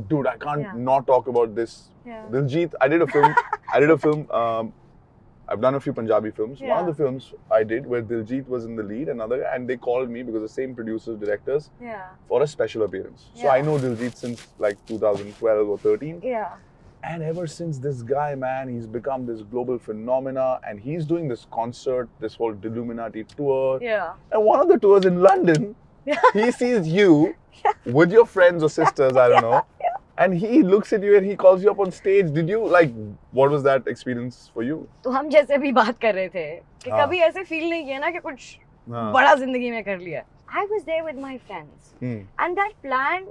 Dude, I can't Yeah. not talk about this. Yeah. Diljit, I did a film. I did a film. I've done a few Punjabi films. One of the Yeah. films I did where Diljit was in the lead, and they called me because the same producers, directors, Yeah. for a special appearance. So I Yeah. know Diljit since like 2012 or 13. Yeah. And ever since this guy, man, he's become this global phenomena, and he's doing this concert, this whole Illuminati tour. Yeah. And one of the tours in London, he sees you with your friends or sisters, I don't know. And he looks at you and he calls you up on stage. Did you like, what was that experience for you? तो हम जैसे भी बात कर रहे थे कि हाँ. कभी ऐसे फील नहीं किया ना कि कुछ हाँ. बड़ा जिंदगी में कर लिया. I was there with my friends, and that plan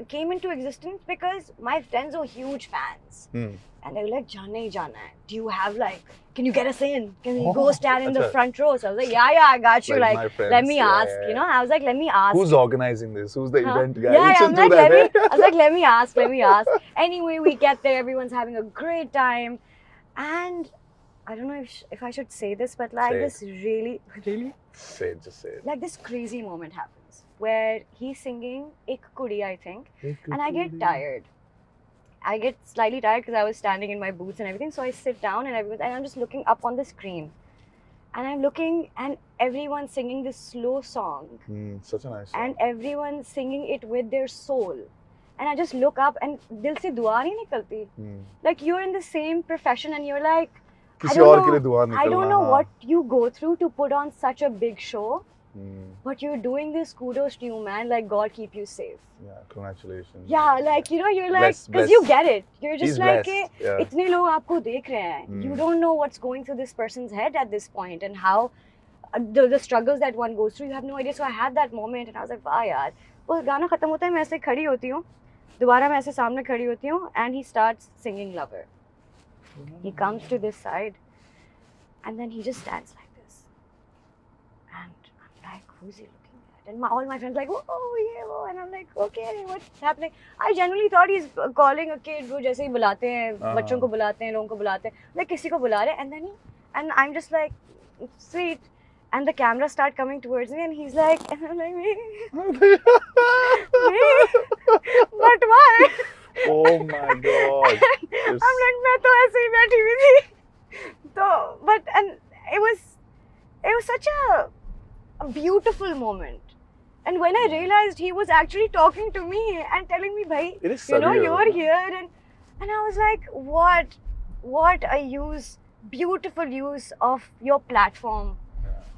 came into existence because my friends were huge fans, and they were like, "जाना ही जाना है. Do you have like, can you get us in? Can we go stand in the front row?" So I was like, "Yeah, I got you. Like my Like, friends, let me ask. yeah. You know, I was like, let me ask." Who's organizing this? Who's the Huh? event guy? Yeah, You should I'm do like, that, eh? I was like, let me ask. Anyway, we get there, everyone's having a great time, and I don't know if I should say this, but like Say this really, Say it, just say it. like this crazy moment happens where he's singing Ek Kudi, I think, and I get tired. I get slightly tired because I was standing in my boots and everything, so I sit down and I'm just looking up on the screen, and I'm looking, and everyone's singing this slow song. Such a nice song. And everyone's singing it with their soul, and I just look up and dil se dua nahi nikalti. Like you're in the same profession and you're like, किसी और के लिए दुआ निकलना. I don't know हाँ. what you go through to put on such a big show, but you're doing this. Kudos to you, man. Like God keep you safe. Yeah, congratulations. Yeah, like you know, you're like, Bless, because bless. you get it. You're just He's like, blessed, "Hey, yeah. इतने लोग आपको देख रहे हैं. You don't know what's going through this person's head at this point and how the struggles that one goes through. You have no idea." So I had that moment and I was like, वाह यार. वो गाना खत्म होता है, मैं ऐसे खड़ी होती हूँ. दोबारा मैं ऐसे सामने खड़ी होती हूँ, and he starts singing Lover. He comes to this side, and then he just stands like this. And I'm like, who's he looking at? And all my friends like, oh yeah, oh. And I'm like, okay, what's happening? I genuinely thought he's calling a kid. वो जैसे ही बुलाते हैं, बच्चों को बुलाते हैं, लोगों को बुलाते हैं, like किसी को बुला रहे हैं, and I'm just like, sweet. And the cameras start coming towards me, and he's like, and I'm like, me? But why? Oh my God. I'm like, मैं तो ऐसे ही बैठी हुई थी. So, and it was such a beautiful moment. And when I realized he was actually talking to me and telling me, bhai, It is you know, surreal. you're here, and I was like, what a beautiful use of your platform,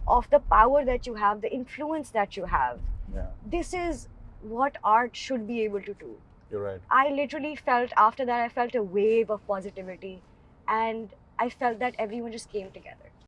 of the power that you have, the influence that you have. Yeah, This is what art should be able to do. you're right. I literally felt, after that, I felt a wave of positivity, and I felt that everyone just came together.